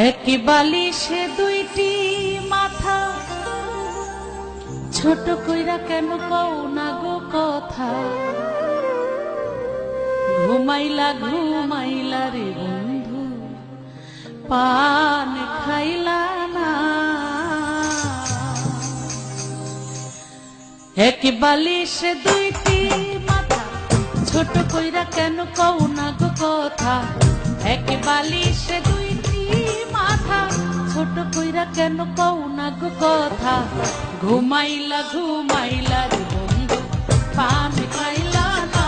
একই বালিশে দুইটি মাথা, ছোট কইরা কেন কও না গো কথা। ঘুমাইলা ঘুমাইলা রে বন্ধু, পান খাইলা না। একই বালিশে দুইটি মাথা, ছোট কইরা কেন কও না গো কথা। একই বালিশে দুইটি মাথা, ছোট কইরা কেন কও না গো কথা। ঘুমাইলা ঘুমাইলা রে বন্ধু, পান খাইলা না।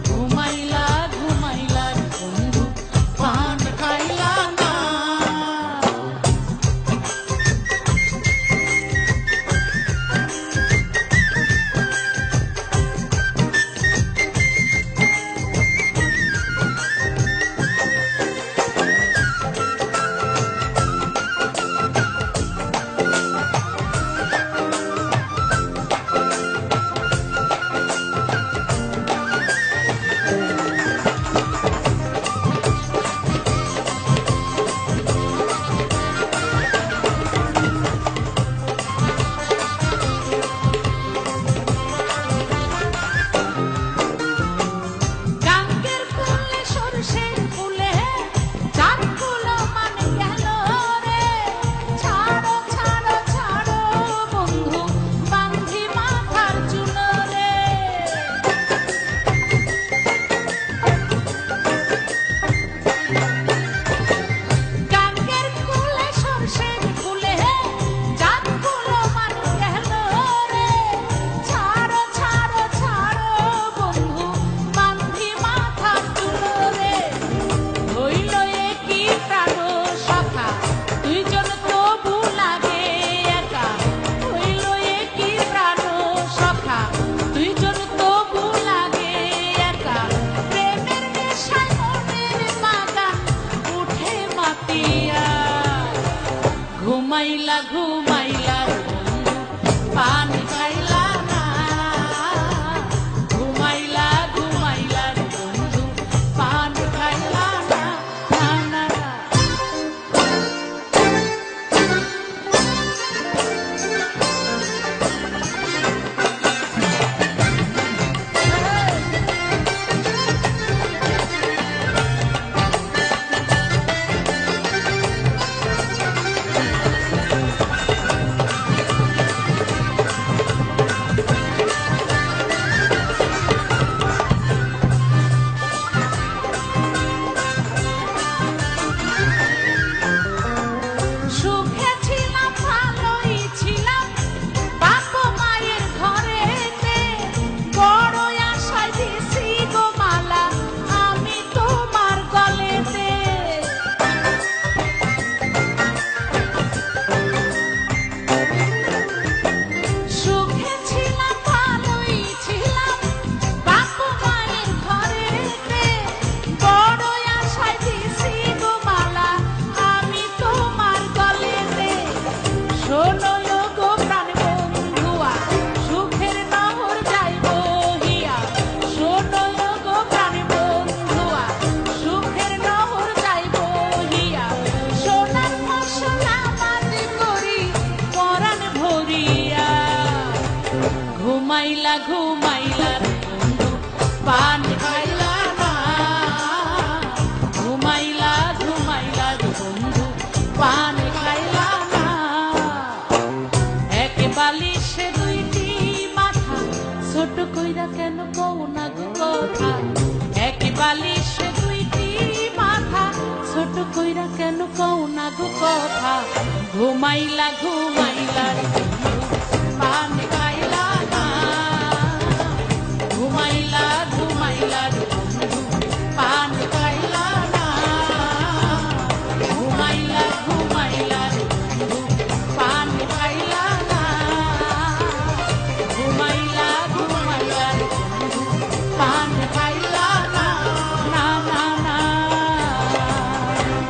ঘুমাইলা ঘুমাইলা রে বন্ধু, পান খাইলা না। ঘুমাইলা ঘুমাইলা বন্ধু, পান খাইলা না। ঘুমাইলা ঘুমাইলা বন্ধু, পান খাইলা না। ঘুমাইলা ঘুমাইলা বন্ধু, পান খাইলা না। ঘুমাইলা ঘুমাইলা বন্ধু, পান খাইলা না। এক বালিশে দুইটি মাথা, ছোট কইরা কেন কও না গো কথা। এক বালিশে দুইটি মাথা, ছোট কইরা কেন কও না গো কথা। ঘুমাইলা ঘুমাইলা